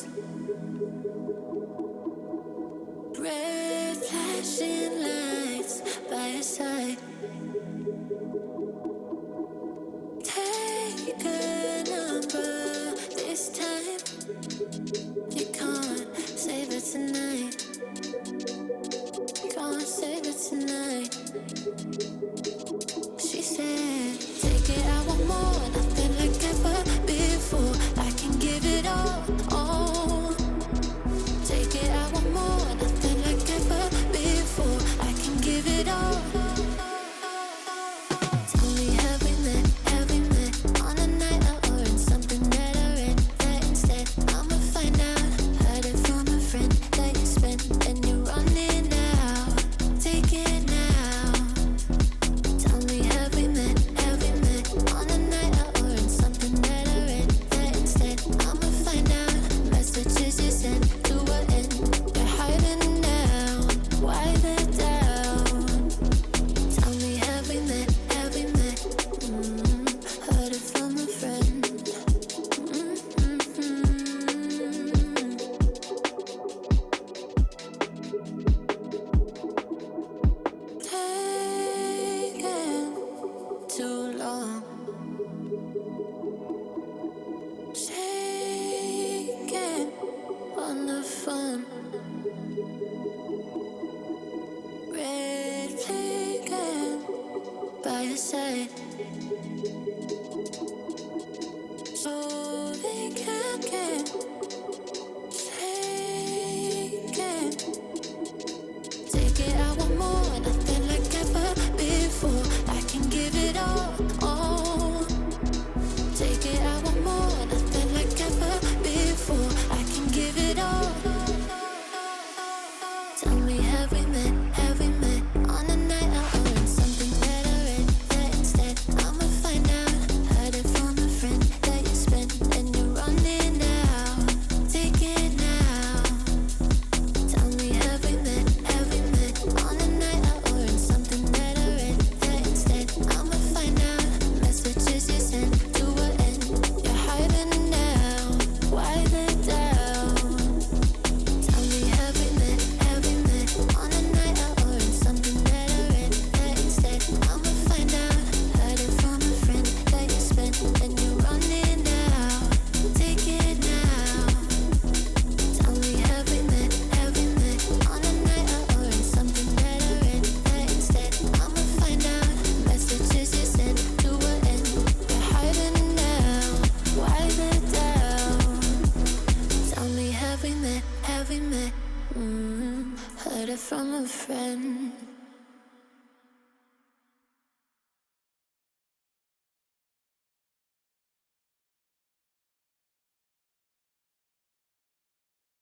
us. Red flashing lights by your side. Take a number this time. You can't save it tonight. Can't save it tonight. She said, take it, I want more, nothing like ever before. I can give it all. Take it, I want more, nothing like ever before. I can give it all. Tell me, have we met on a night out or in something that I read? That instead, I'ma find out. Heard it from a friend that you spent and you're running out. Take it now. Tell me, have we met on a night out or in something that I read? That instead, I'ma find out. Messages you sent to what end? You're hiding now. Why the doubt? Tell me, have we met? Heard it from a friend. Taking too long. Shaking on the phone. Red flagging by your side. So they can't get shaken. Take it, I want more, nothing like ever before. I can give it all. Take it, I want more, nothing like ever before. I can give it all. Tell me, have we met on a night out or in something that I read? That instead, I'ma find out. Heard it from a friend that you spent and you're running out. Take it now. Tell me, have we met on a night out or in something that I read? That instead, I'ma find out. Messages you sent to what end? You're hiding now. Why the doubt? Tell me, have we met on a night out or in something that I read? That instead, I'ma find out. Heard it from a friend that you spent and you're running out. Take it now. Tell me, have we met on a night out or in something that I read? That instead, I'ma find out. Messages you sent to what end? You're hiding now. Why the doubt? Tell me, have we met? Heard it from a friend.